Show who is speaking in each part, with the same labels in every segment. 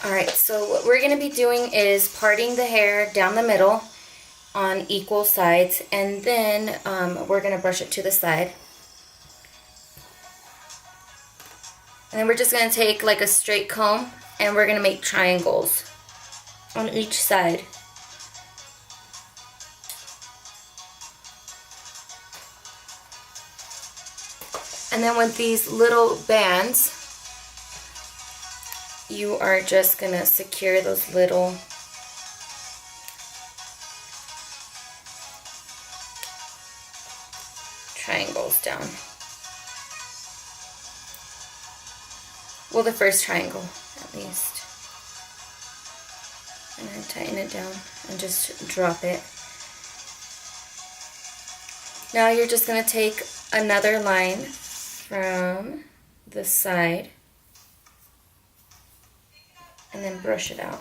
Speaker 1: Alright, so what we're going to be doing is parting the hair down the middle on equal sides, and then we're going to brush it to the side. And then we're just going to take like a straight comb and we're going to make triangles on each side. And then with these little bands, you are just going to secure those little triangles down. Well, the first triangle, at least. And then tighten it down and just drop it. Now you're just going to take another line from the side and then brush it out.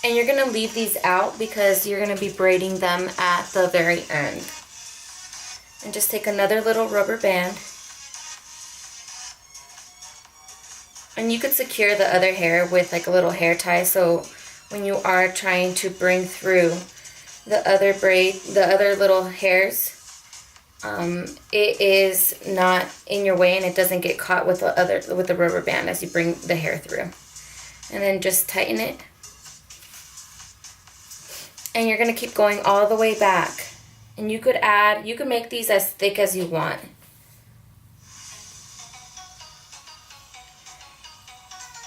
Speaker 1: And you're going to leave these out because you're going to be braiding them at the very end. And just take another little rubber band. And you could secure the other hair with like a little hair tie, so when you are trying to bring through the other little hairs, it is not in your way and it doesn't get caught with the rubber band as you bring the hair through. And then just tighten it. And you're going to keep going all the way back. And you could make these as thick as you want.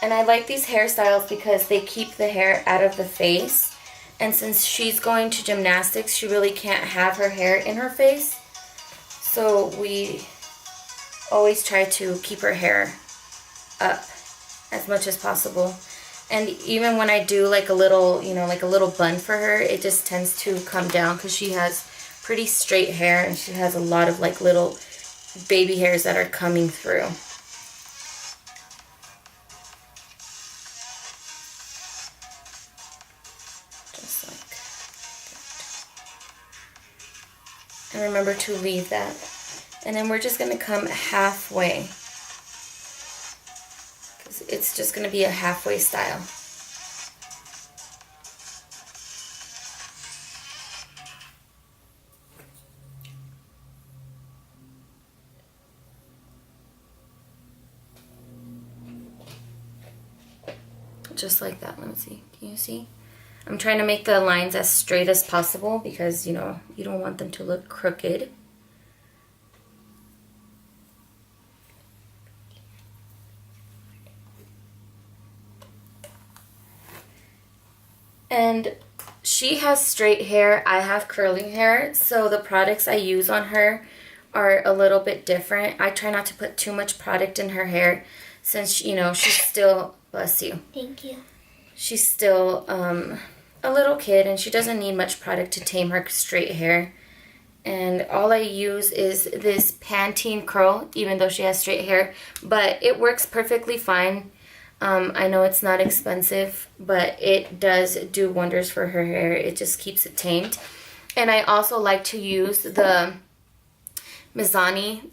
Speaker 1: And I like these hairstyles because they keep the hair out of the face. And since she's going to gymnastics, she really can't have her hair in her face. So we always try to keep her hair up as much as possible. And even when I do like a little, like a little bun for her, it just tends to come down because she has pretty straight hair and she has a lot of like little baby hairs that are coming through. Just like that. And remember to leave that. And then we're just going to come halfway. It's just going to be a halfway style. Just like that. Let me see. Can you see? I'm trying to make the lines as straight as possible because, you don't want them to look crooked. And she has straight hair, I have curly hair, so the products I use on her are a little bit different. I try not to put too much product in her hair since, she's still, bless you.
Speaker 2: Thank you.
Speaker 1: She's still a little kid and she doesn't need much product to tame her straight hair. And all I use is this Pantene curl, even though she has straight hair, but it works perfectly fine. I know it's not expensive, but it does do wonders for her hair. It just keeps it tamed. And I also like to use the Mizani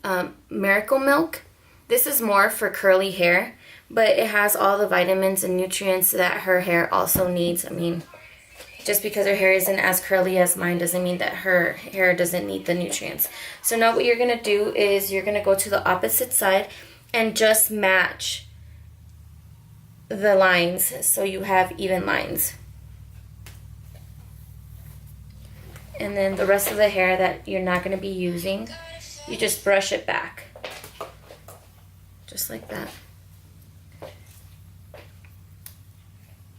Speaker 1: Miracle Milk. This is more for curly hair, but it has all the vitamins and nutrients that her hair also needs. I mean, just because her hair isn't as curly as mine doesn't mean that her hair doesn't need the nutrients. So now what you're going to do is you're going to go to the opposite side and just match the lines so you have even lines. And then the rest of the hair that you're not going to be using, you just brush it back. Just like that.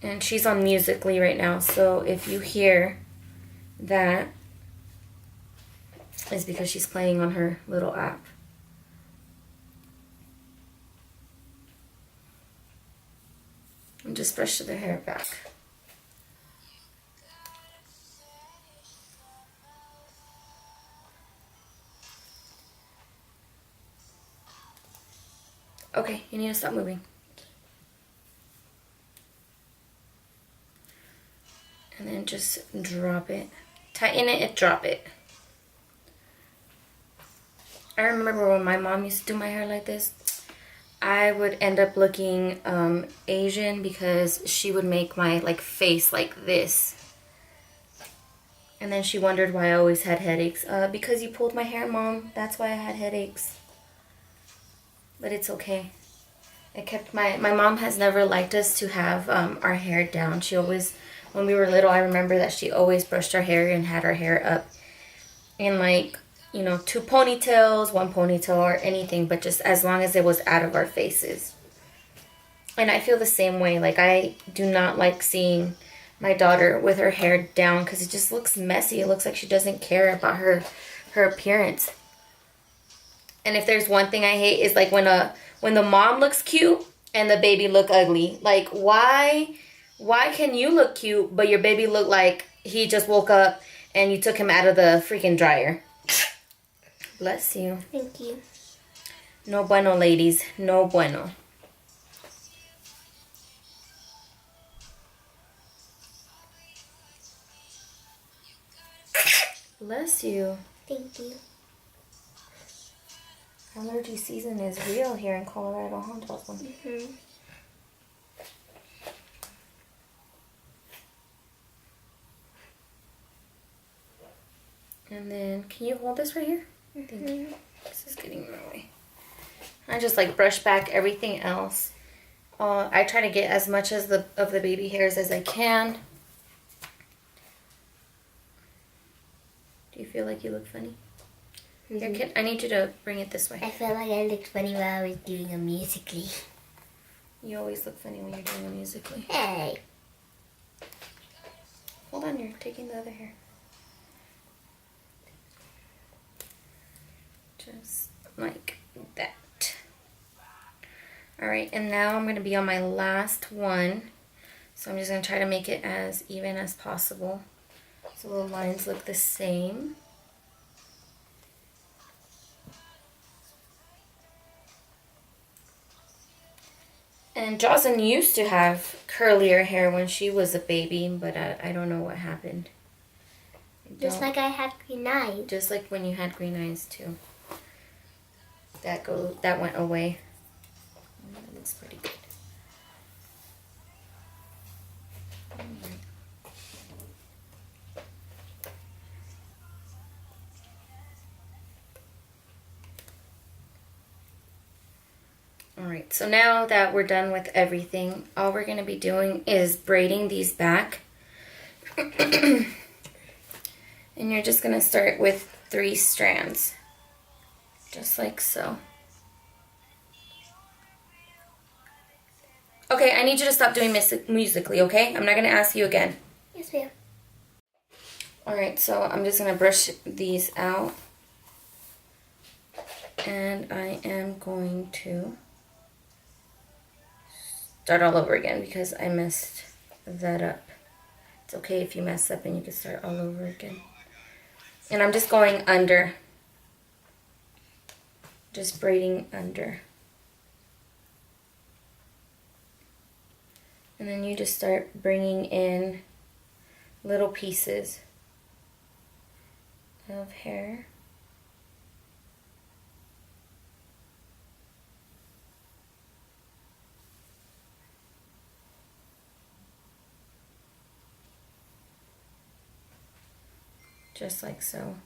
Speaker 1: And she's on Musical.ly right now, so if you hear that, it's because she's playing on her little app. And just brush the hair back. Okay, you need to stop moving. And then just drop it. Tighten it and drop it. I remember when my mom used to do my hair like this, I would end up looking Asian because she would make my like face like this. And then she wondered why I always had headaches. Because you pulled my hair, Mom. That's why I had headaches. But it's okay. I kept my mom has never liked us to have our hair down. She always, when we were little, I remember that she always brushed our hair and had our hair up in like, you know, 2 ponytails, 1 ponytail or anything, but just as long as it was out of our faces. And I feel the same way. Like, I do not like seeing my daughter with her hair down because it just looks messy. It looks like she doesn't care about her appearance. And if there's one thing I hate is like when the mom looks cute and the baby look ugly. Like, why can you look cute but your baby look like he just woke up and you took him out of the freaking dryer? Bless you.
Speaker 2: Thank you.
Speaker 1: No bueno, ladies. No bueno. Bless you.
Speaker 2: Thank you.
Speaker 1: Allergy season is real here in Colorado, huh, Jocelyn?
Speaker 2: Mm-hmm.
Speaker 1: And then, can you hold this right here?
Speaker 2: Mm-hmm.
Speaker 1: Thank you. This is getting in my way. I just like brush back everything else. I try to get as much of the baby hairs as I can. Do you feel like you look funny?
Speaker 2: Mm-hmm.
Speaker 1: Here, kid, I need you to bring it this way.
Speaker 2: I felt like I looked funny while I was doing a Musical.ly.
Speaker 1: You always look funny when you're doing a Musical.ly.
Speaker 2: Hey.
Speaker 1: Hold on, you're taking the other hair. Just like that. Alright, and now I'm going to be on my last one. So I'm just going to try to make it as even as possible. So the lines look the same. And Jocelyn used to have curlier hair when she was a baby, but I don't know what happened.
Speaker 2: Just like I had green eyes.
Speaker 1: Just like when you had green eyes too. That went away. That looks pretty good. Alright, so now that we're done with everything, all we're going to be doing is braiding these back. And you're just going to start with 3 strands. Just like so. Okay, I need you to stop doing Musical.ly, okay? I'm not going to ask you again.
Speaker 2: Yes, ma'am.
Speaker 1: Alright, so I'm just going to brush these out. And I am going to start all over again because I messed that up. It's okay if you mess up and you can start all over again. And I'm just going under. Just braiding under. And then you just start bringing in little pieces of hair. Just like so.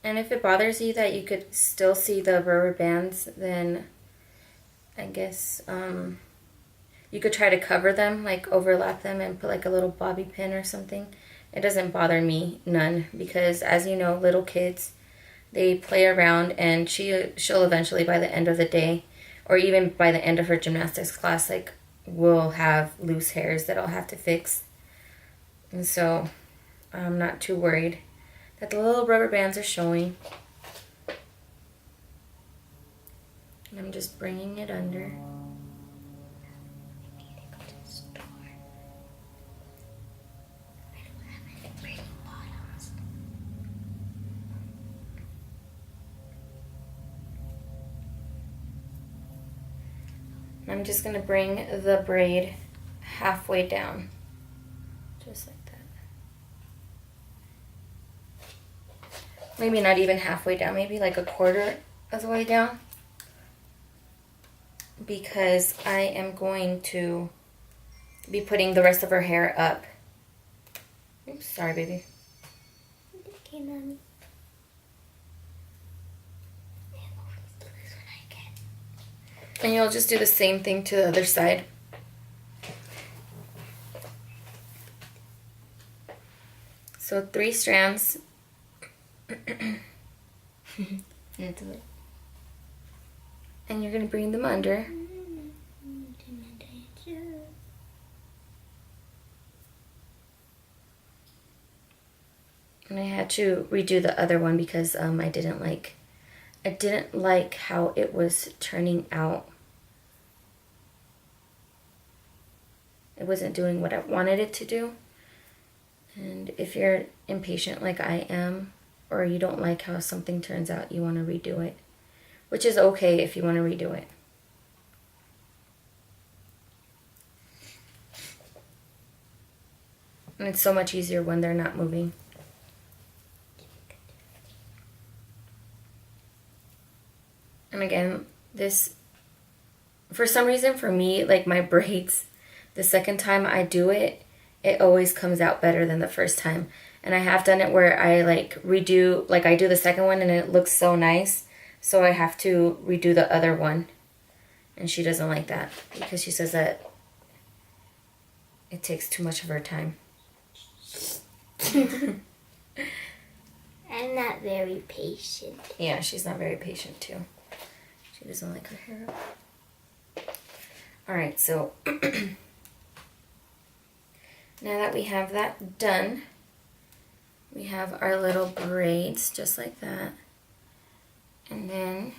Speaker 1: And if it bothers you that you could still see the rubber bands, then I guess you could try to cover them, like overlap them and put like a little bobby pin or something. It doesn't bother me none because, as you know, little kids, they play around, and she'll eventually, by the end of the day, or even by the end of her gymnastics class, like, will have loose hairs that I'll have to fix. And so I'm not too worried that the little rubber bands are showing. And I'm just bringing it under. I'm just going to bring the braid halfway down. Just like that. Maybe not even halfway down, maybe like a quarter of the way down. Because I am going to be putting the rest of her hair up. Oops, sorry, baby.
Speaker 2: Okay, Mommy.
Speaker 1: And you'll just do the same thing to the other side. So 3 strands. And you're going to bring them under. And I had to redo the other one because I didn't like how it was turning out. It wasn't doing what I wanted it to do. And if you're impatient like I am, or you don't like how something turns out, you want to redo it. Which is okay if you want to redo it. And it's so much easier when they're not moving. And again, this, for some reason for me, like my braids, the second time I do it, it always comes out better than the first time. And I have done it where I like redo, like I do the second one and it looks so nice. So I have to redo the other one. And she doesn't like that because she says that it takes too much of her time.
Speaker 2: I'm not very patient.
Speaker 1: Yeah, she's not very patient too. She doesn't like her hair up. Alright, so now that we have that done, we have our little braids just like that. And then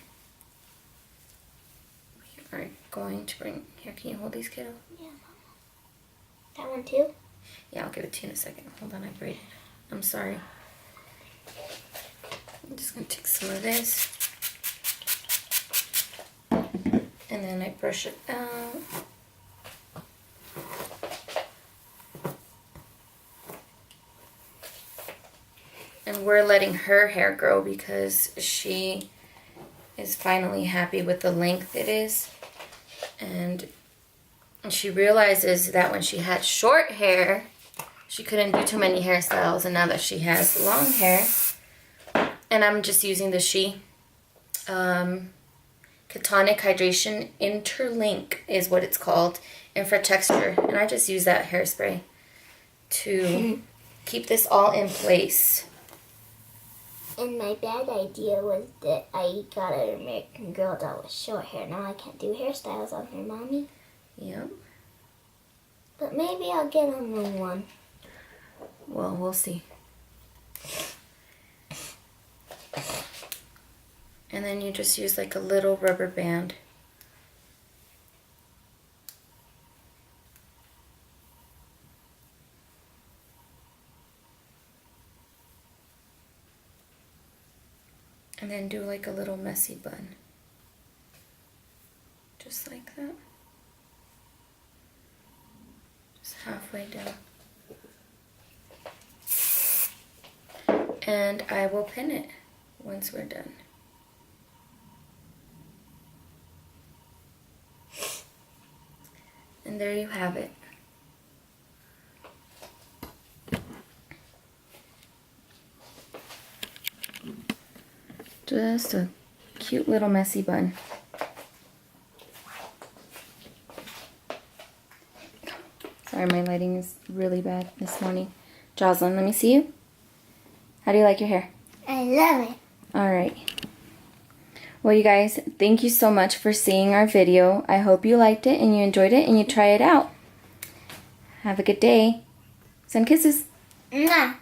Speaker 1: we are going to bring, here, can you hold these, kiddo?
Speaker 2: Yeah, Mama. That one too?
Speaker 1: Yeah, I'll give it to you in a second. Hold on, I braided. I'm sorry. I'm just going to take some of this. And then I brush it out. And we're letting her hair grow because she is finally happy with the length it is. And she realizes that when she had short hair, she couldn't do too many hairstyles. And now that she has long hair, and I'm just using the Ketonic Hydration Interlink is what it's called, and for texture. And I just use that hairspray to keep this all in place.
Speaker 2: And my bad idea was that I got an American Girl doll with short hair. Now I can't do hairstyles on her, Mommy.
Speaker 1: Yep.
Speaker 2: But maybe I'll get a new one.
Speaker 1: Well, we'll see. And then you just use like a little rubber band. And then do like a little messy bun. Just like that. Just halfway down. And I will pin it once we're done. And there you have it. Just a cute little messy bun. Sorry, my lighting is really bad this morning. Jocelyn, let me see you. How do you like your hair?
Speaker 2: I love it.
Speaker 1: All right. Well, you guys, thank you so much for seeing our video. I hope you liked it and you enjoyed it and you try it out. Have a good day. Send kisses.
Speaker 2: Mwah.